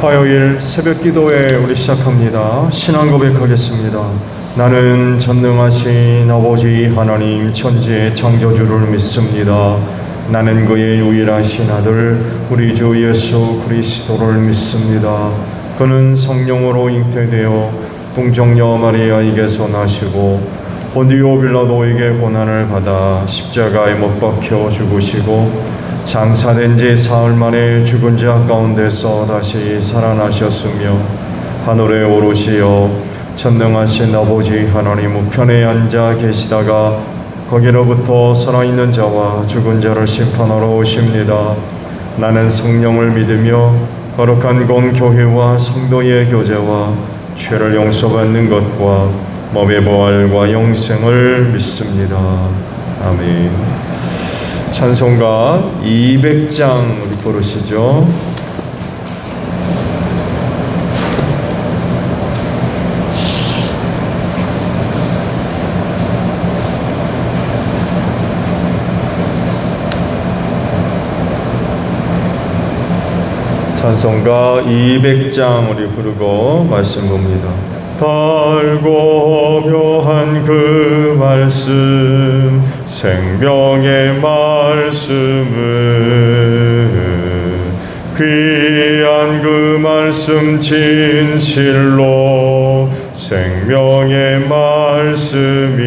화요일 새벽 기도회 우리 시작합니다. 신앙 고백하겠습니다. 나는 전능하신 아버지 하나님 천지의 창조주를 믿습니다. 나는 그의 유일하신 아들 우리 주 예수 그리스도를 믿습니다. 그는 성령으로 잉태되어 동정녀 마리아에게서 나시고 본디오 빌라도에게 고난을 받아 십자가에 못 박혀 죽으시고 장사된 지 사흘 만에 죽은 자 가운데서 다시 살아나셨으며 하늘에 오르시어 전능하신 아버지 하나님 우편에 앉아 계시다가 거기로부터 살아있는 자와 죽은 자를 심판하러 오십니다. 나는 성령을 믿으며 거룩한 공교회와 성도의 교제와 죄를 용서받는 것과 몸의 부활과 영생을 믿습니다. 아멘. 찬송가 200장 우리 부르시죠. 찬송가 200장 우리 부르고 말씀 봅니다. 달고 묘한 그 말씀 생명의 말씀을 귀한 그 말씀 진실로 생명의 말씀이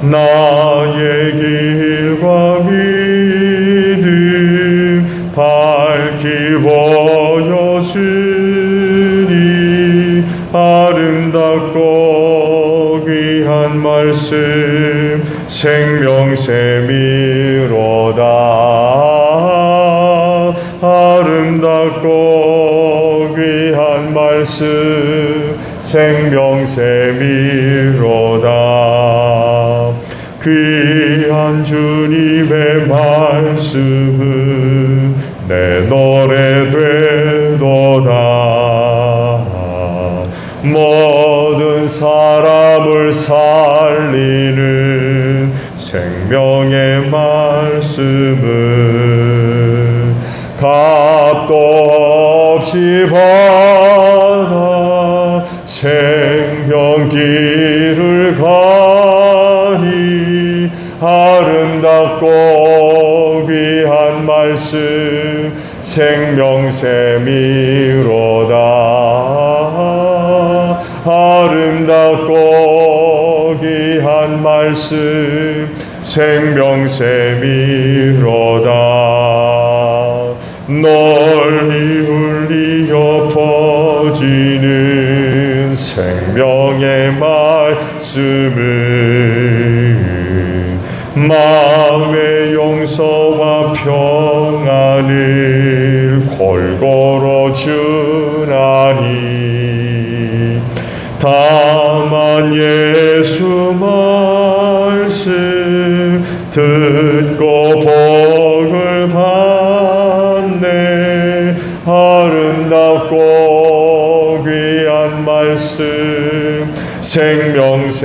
나의 길과 믿음 밝히 보여주리 아름답고 귀한 말씀 생명샘이로다 아름답고 귀한 말씀 생명샘이로다 귀한 주님의 말씀은 내 노래 되도다 모든 사람을 살리는 생명의 말씀은 값도 없이 받아 생명길을 가리 아름답고 귀한 말씀 생명샘이로다 아름답고 귀한 말씀 생명샘이로다 널리 울리어 퍼지는 생명의 말씀은 마음의 용서와 평안을 골고루 주나니 다만 예수 말씀 듣고 복을 받네 아름답고 귀한 말씀 생명샘이로다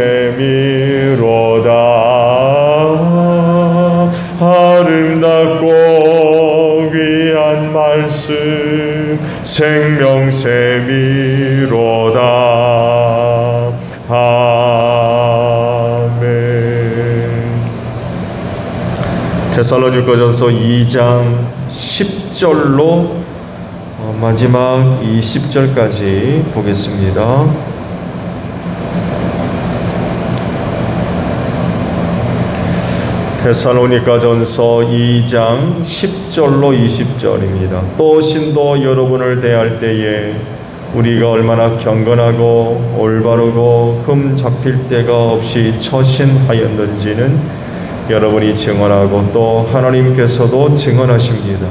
아름답고 귀한 말씀 생명샘이로다 아멘. 데살로니가전서 2장 10절로 마지막 20절까지 보겠습니다. 데살로니가전서 2장 10절로 20절입니다. 또 신도 여러분을 대할 때에 우리가 얼마나 경건하고 올바르고 흠 잡힐 데가 없이 처신하였는지는 여러분이 증언하고 또 하나님께서도 증언하십니다.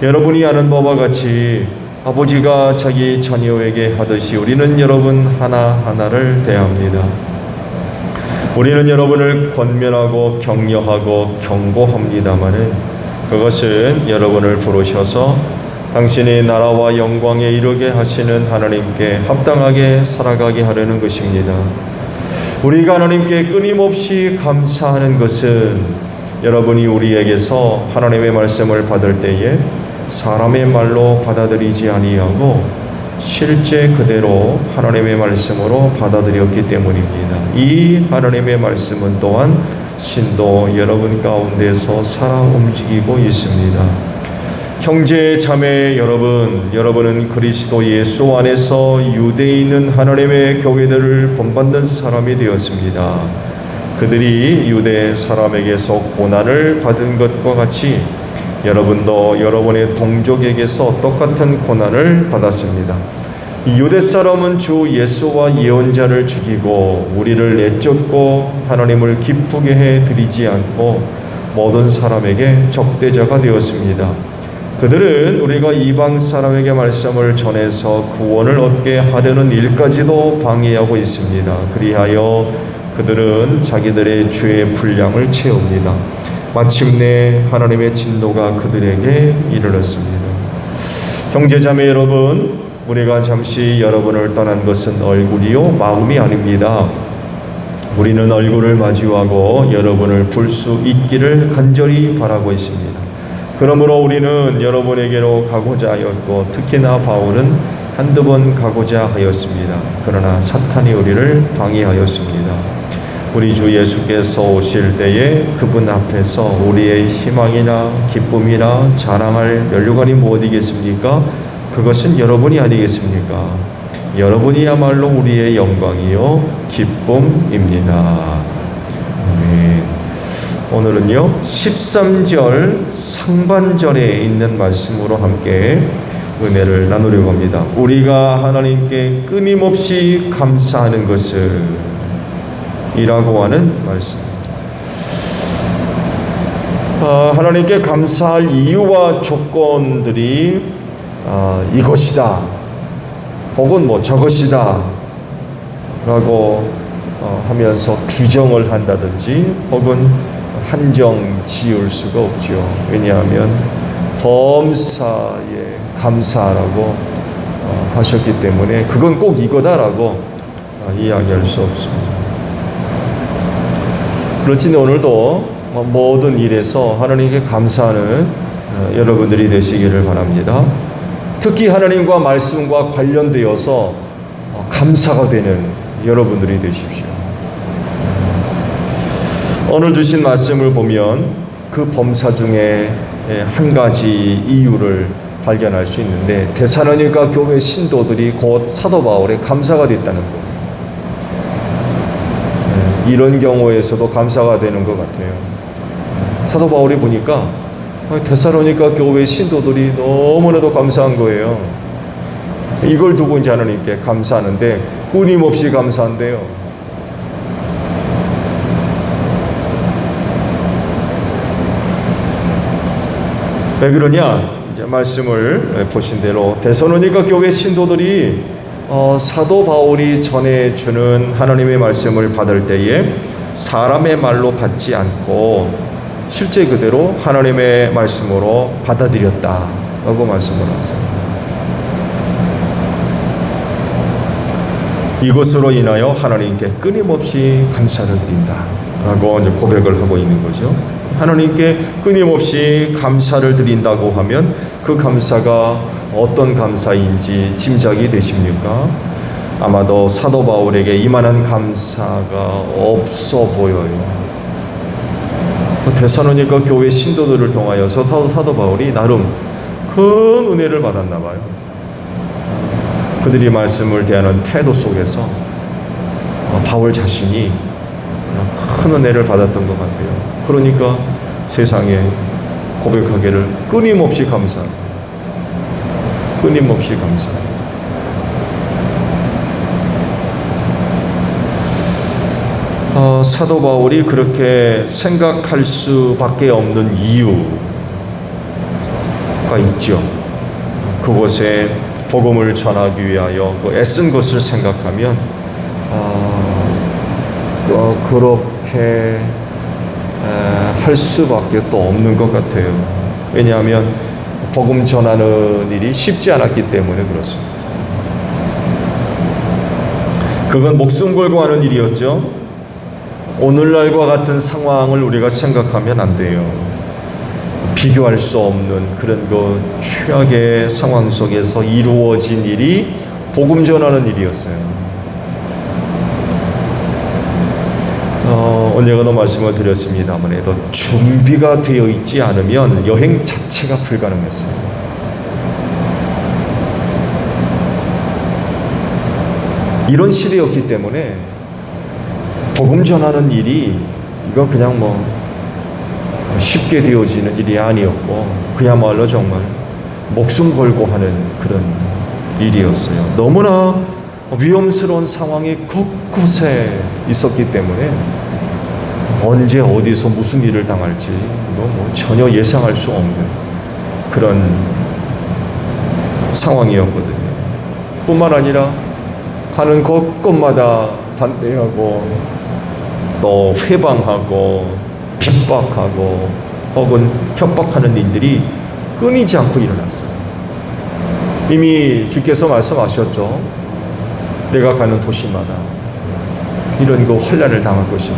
여러분이 아는 바와 같이 아버지가 자기 자녀에게 하듯이 우리는 여러분 하나하나를 대합니다. 우리는 여러분을 권면하고 격려하고 경고합니다마는 그것은 여러분을 부르셔서 당신의 나라와 영광에 이르게 하시는 하나님께 합당하게 살아가게 하려는 것입니다. 우리가 하나님께 끊임없이 감사하는 것은 여러분이 우리에게서 하나님의 말씀을 받을 때에 사람의 말로 받아들이지 아니하고 실제 그대로 하나님의 말씀으로 받아들였기 때문입니다. 이 하나님의 말씀은 또한 신도 여러분 가운데서 살아 움직이고 있습니다. 형제 자매 여러분, 여러분은 그리스도 예수 안에서 유대에 있는 하나님의 교회들을 본받는 사람이 되었습니다. 그들이 유대 사람에게서 고난을 받은 것과 같이 여러분도 여러분의 동족에게서 똑같은 고난을 받았습니다. 유대 사람은 주 예수와 예언자를 죽이고 우리를 내쫓고 하나님을 기쁘게 해 드리지 않고 모든 사람에게 적대자가 되었습니다. 그들은 우리가 이방 사람에게 말씀을 전해서 구원을 얻게 하려는 일까지도 방해하고 있습니다. 그리하여 그들은 자기들의 죄의 분량을 채웁니다. 마침내 하나님의 진노가 그들에게 이르렀습니다. 형제자매 여러분, 우리가 잠시 여러분을 떠난 것은 얼굴이요 마음이 아닙니다. 우리는 얼굴을 마주하고 여러분을 볼 수 있기를 간절히 바라고 있습니다. 그러므로 우리는 여러분에게로 가고자 하였고 특히나 바울은 한두 번 가고자 하였습니다. 그러나 사탄이 우리를 방해하였습니다. 우리 주 예수께서 오실 때에 그분 앞에서 우리의 희망이나 기쁨이나 자랑할 면류관이 무엇이겠습니까? 그것은 여러분이 아니겠습니까? 여러분이야말로 우리의 영광이요 기쁨입니다. 아멘. 오늘은요 13절 상반절에 있는 말씀으로 함께 은혜를 나누려고 합니다. 우리가 하나님께 끊임없이 감사하는 것을 이라고 하는 말씀. 하나님께 감사할 이유와 조건들이 이것이다 혹은 뭐 저것이다 라고 하면서 규정을 한다든지 혹은 한정 지을 수가 없죠. 왜냐하면 범사에 감사라고 하셨기 때문에 그건 꼭 이거다라고 이야기할 수 없습니다. 그렇지 오늘도 모든 일에서 하나님께 감사하는 여러분들이 되시기를 바랍니다. 특히 하나님과 말씀과 관련되어서 감사가 되는 여러분들이 되십시오. 오늘 주신 말씀을 보면 그 범사 중에 한 가지 이유를 발견할 수 있는데 데살로니가 교회 신도들이 곧 사도 바울의 감사가 됐다는 것. 이런 경우에서도 감사가 되는 것 같아요. 사도 바울이 보니까 데살로니가 교회 신도들이 너무나도 감사한 거예요. 이걸 두고 이제 하나님께 감사하는데 끊임없이 감사한대요. 왜 그러냐? 이제 말씀을 보신 대로 데살로니가 교회 신도들이 사도 바울이 전해주는 하나님의 말씀을 받을 때에 사람의 말로 받지 않고 실제 그대로 하나님의 말씀으로 받아들였다라고 말씀을 하셨습니다. 이것으로 인하여 하나님께 끊임없이 감사를 드린다라고 이제 고백을 하고 있는 거죠. 하나님께 끊임없이 감사를 드린다고 하면 그 감사가 어떤 감사인지 짐작이 되십니까? 아마도 사도 바울에게 이만한 감사가 없어 보여요. 데살로니가 교회 신도들을 통하여서 사도 바울이 나름 큰 은혜를 받았나 봐요. 그들이 말씀을 대하는 태도 속에서 바울 자신이 큰 은혜를 받았던 것 같아요. 그러니까 세상에 고백하기를 끊임없이 감사, 끊임없이 감사. 사도 바울이 그렇게 생각할 수밖에 없는 이유가 있죠. 그곳에 복음을 전하기 위하여 애쓴 것을 생각하면 그렇게 할 수밖에 또 없는 것 같아요. 왜냐하면 복음 전하는 일이 쉽지 않았기 때문에 그렇습니다. 그건 목숨 걸고 하는 일이었죠. 오늘날과 같은 상황을 우리가 생각하면 안 돼요. 비교할 수 없는 그런 그 최악의 상황 속에서 이루어진 일이 복음 전하는 일이었어요. 언젠가도 말씀을 드렸습니다만 해도 준비가 되어 있지 않으면 여행 자체가 불가능했어요. 이런 시대였기 때문에 복음 전하는 일이 이거 그냥 뭐 쉽게 되어지는 일이 아니었고 그야말로 정말 목숨 걸고 하는 그런 일이었어요. 너무나 위험스러운 상황이 곳곳에 있었기 때문에 언제 어디서 무슨 일을 당할지 뭐 전혀 예상할 수 없는 그런 상황이었거든요. 뿐만 아니라 가는 곳곳마다 반대하고 또 회방하고 핍박하고 혹은 협박하는 일들이 끊이지 않고 일어났어요. 이미 주께서 말씀하셨죠. 내가 가는 도시마다 이런 그 환난을 당할 것이다.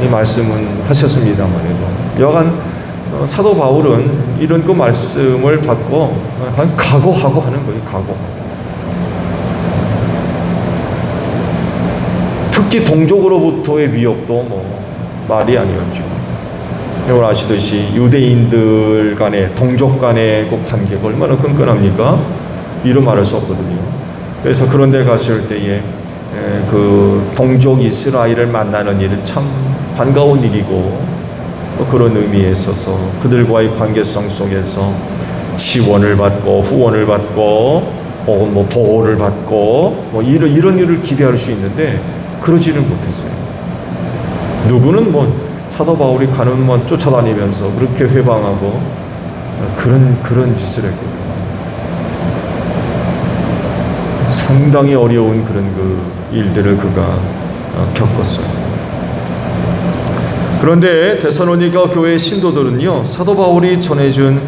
이 말씀은 하셨습니다만 해도 여간 사도 바울은 이런 그 말씀을 받고 각오하고 하는 거예요. 각오하고. 특히 동족으로부터의 위협도 뭐 말이 아니었죠. 여러분 아시듯이 유대인들 간의 동족 간의 그 관계가 얼마나 끈끈합니까? 이루 말할 수 없거든요. 그래서 그런 데 갔을 때에 그 동족 이스라엘을 만나는 일은 참 반가운 일이고 또 그런 의미에 있어서 그들과의 관계성 속에서 지원을 받고 후원을 받고 혹은 뭐 보호를 받고 뭐 이런 일을 기대할 수 있는데 그러지는 못했어요. 누구는 뭐 사도 바울이 가는 만 쫓아다니면서 그렇게 회방하고 그런 짓을 했거든요. 상당히 어려운 그런 그 일들을 그가 겪었어요. 그런데 데살로니가 교회의 신도들은요, 사도 바울이 전해준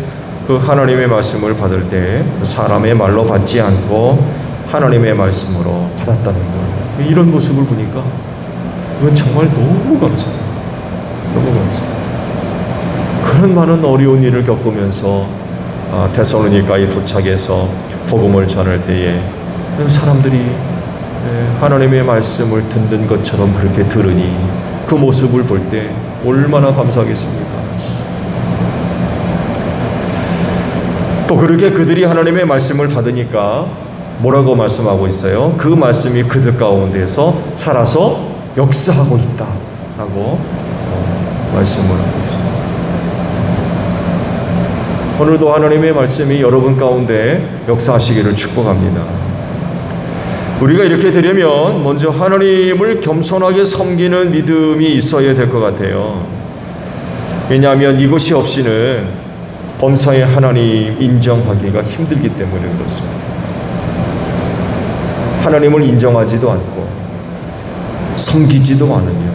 그 하나님의 말씀을 받을 때 사람의 말로 받지 않고 하나님의 말씀으로 받았다는 거예요. 이런 모습을 보니까 이건 정말 너무 감사해요. 너무 감사해요. 그런 많은 어려운 일을 겪으면서 데살로니가에 도착해서 복음을 전할 때에 사람들이 하나님의 말씀을 듣는 것처럼 그렇게 들으니 그 모습을 볼 때 얼마나 감사하겠습니까? 또 그렇게 그들이 하나님의 말씀을 받으니까 뭐라고 말씀하고 있어요? 그 말씀이 그들 가운데서 살아서 역사하고 있다라고 말씀을 하고 있습니다. 오늘도 하나님의 말씀이 여러분 가운데 역사하시기를 축복합니다. 우리가 이렇게 되려면 먼저 하나님을 겸손하게 섬기는 믿음이 있어야 될 것 같아요. 왜냐하면 이것이 없이는 범사의 하나님 인정하기가 힘들기 때문에 그렇습니다. 하나님을 인정하지도 않고 섬기지도 않으며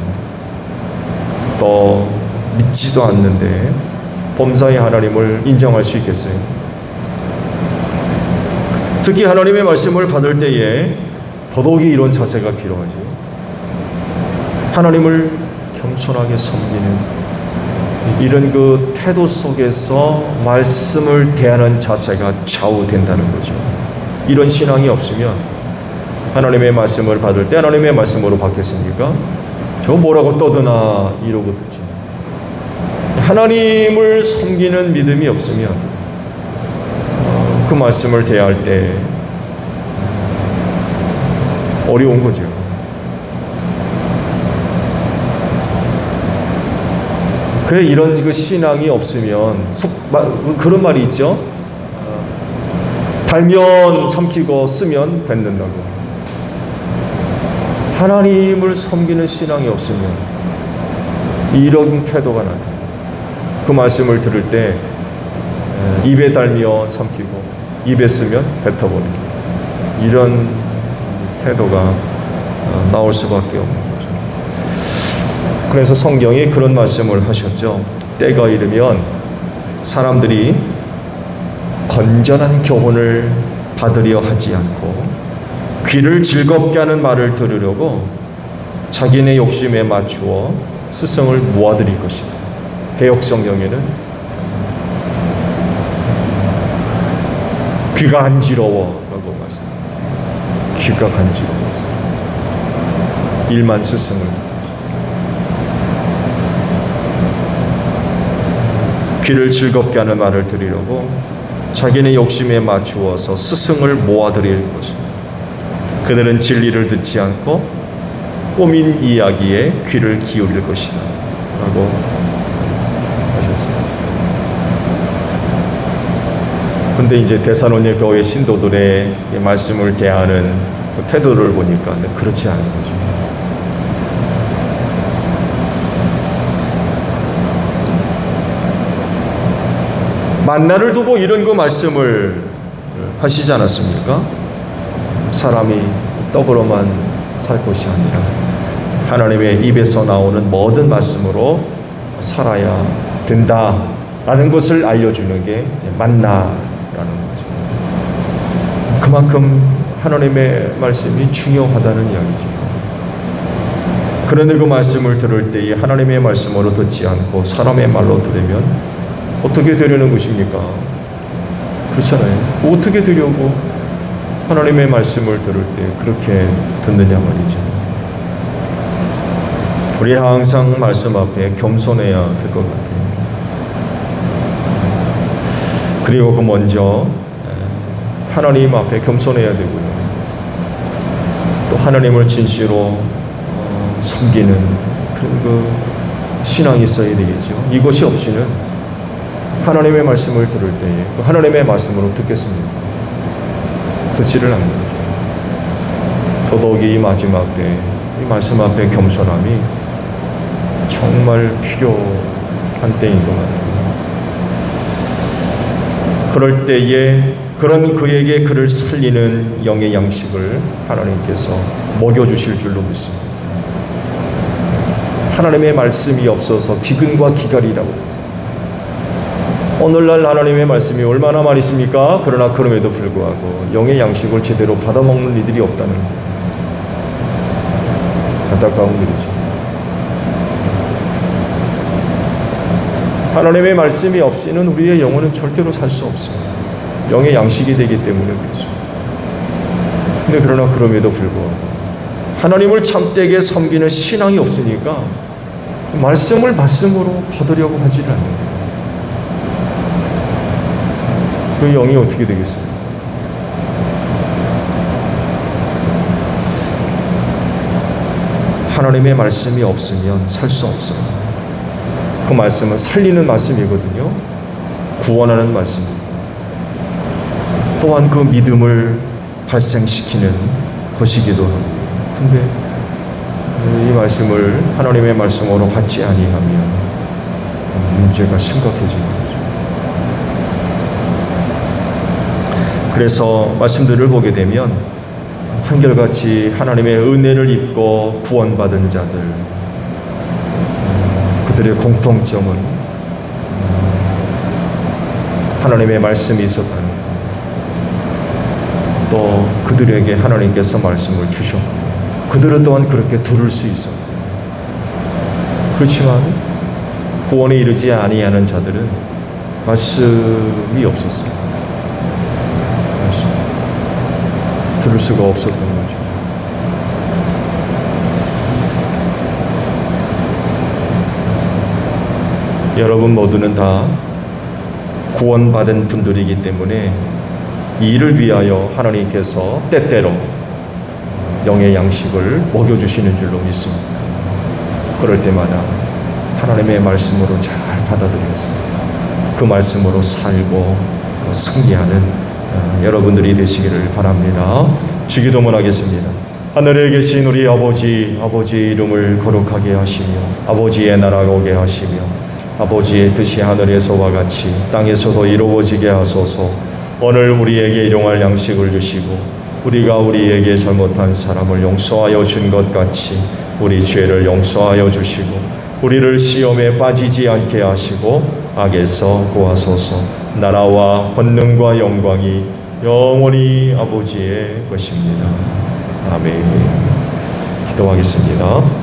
또 믿지도 않는데 범사의 하나님을 인정할 수 있겠어요? 특히 하나님의 말씀을 받을 때에 더더욱이 이런 자세가 필요하죠. 하나님을 겸손하게 섬기는 이런 그 태도 속에서 말씀을 대하는 자세가 좌우된다는 거죠. 이런 신앙이 없으면 하나님의 말씀을 받을 때 하나님의 말씀으로 받겠습니까? 저 뭐라고 떠드나 이러고 듣지. 하나님을 섬기는 믿음이 없으면 그 말씀을 대할 때 어려운 거죠. 그래 이런 그 신앙이 없으면 그런 말이 있죠. 달면 삼키고 쓰면 뱉는다고. 하나님을 섬기는 신앙이 없으면 이런 태도가 나타나요. 그 말씀을 들을 때 입에 달면 삼키고 입에 쓰면 뱉어버리고 이런 태도가 나올 수밖에 없는 거죠. 그래서 성경이 그런 말씀을 하셨죠. 때가 이르면 사람들이 건전한 교훈을 받으려 하지 않고 귀를 즐겁게 하는 말을 들으려고 자기네 욕심에 맞추어 스승을 모아들일 것이다. 개역 성경에는 귀가 간지러워라고 말씀합니다. 귀가 간지러워서 일만 스승을 귀를 즐겁게 하는 말을 들으려고 자기네 욕심에 맞추어서 스승을 모아들일 것입니다. 그들은 진리를 듣지 않고 꾸민 이야기에 귀를 기울일 것이다 라고 하셨습니다. 근데 이제 데살로니가 교회 신도들의 말씀을 대하는 그 태도를 보니까 그렇지 않은 거죠. 만나를 두고 이런 그 말씀을 하시지 않았습니까? 사람이 떡으로만 살 것이 아니라 하나님의 입에서 나오는 모든 말씀으로 살아야 된다라는 것을 알려주는 게 만나라는 거죠. 그만큼 하나님의 말씀이 중요하다는 이야기죠. 그런데 그 말씀을 들을 때에 하나님의 말씀으로 듣지 않고 사람의 말로 들으면 어떻게 되려는 것입니까? 그렇잖아요. 어떻게 되려고 하나님의 말씀을 들을 때 그렇게 듣느냐 말이죠. 우리 항상 말씀 앞에 겸손해야 될 것 같아요. 그리고 그 먼저 하나님 앞에 겸손해야 되고요. 또 하나님을 진실로 섬기는 그런 그 신앙이 있어야 되겠죠. 이것이 없이는 하나님의 말씀을 들을 때에 그 하나님의 말씀으로 듣겠습니까? 듣지를 않는 거죠. 더더욱이 이 마지막 때 이 말씀 앞에 겸손함이 정말 필요한 때인 것 같아요. 그럴 때에 그런 그에게 그를 살리는 영의 양식을 하나님께서 먹여주실 줄로 믿습니다. 하나님의 말씀이 없어서 기근과 기갈이라고 했어요. 오늘날 하나님의 말씀이 얼마나 많이 있습니까? 그러나 그럼에도 불구하고 영의 양식을 제대로 받아먹는 이들이 없다는 거예요. 안타까운 일이죠. 하나님의 말씀이 없이는 우리의 영혼은 절대로 살 수 없어요. 영의 양식이 되기 때문에 그렇습니다. 근데 그러나 그럼에도 불구하고 하나님을 참되게 섬기는 신앙이 없으니까 말씀을 말씀으로 받으려고 하지를 않는 거예요. 그 영이 어떻게 되겠습니까? 하나님의 말씀이 없으면 살 수 없어요. 그 말씀은 살리는 말씀이거든요. 구원하는 말씀입니다. 또한 그 믿음을 발생시키는 것이기도 합니다. 근데 이 말씀을 하나님의 말씀으로 받지 아니하면 문제가 심각해지는 거죠. 그래서 말씀들을 보게 되면 한결같이 하나님의 은혜를 입고 구원받은 자들, 그들의 공통점은 하나님의 말씀이 있었다는 것, 또 그들에게 하나님께서 말씀을 주셨고 그들은 또한 그렇게 들을 수 있었고, 그렇지만 구원에 이르지 아니하는 자들은 말씀이 없었어요. 들을 수가 없었던 거죠. 여러분 모두는 다 구원받은 분들이기 때문에 이 일을 위하여 하나님께서 때때로 영의 양식을 먹여주시는 줄로 믿습니다. 그럴 때마다 하나님의 말씀으로 잘 받아들이겠습니다. 그 말씀으로 살고 승리하는 여러분들이 되시기를 바랍니다. 주기도문 하겠습니다. 하늘에 계신 우리 아버지, 아버지의 이름을 거룩하게 하시며 아버지의 나라가 오게 하시며 아버지의 뜻이 하늘에서와 같이 땅에서도 이루어지게 하소서. 오늘 우리에게 일용할 양식을 주시고 우리가 우리에게 잘못한 사람을 용서하여 준 것 같이 우리 죄를 용서하여 주시고 우리를 시험에 빠지지 않게 하시고 악에서 구하소서. 나라와 권능과 영광이 영원히 아버지의 것입니다. 아멘. 기도하겠습니다.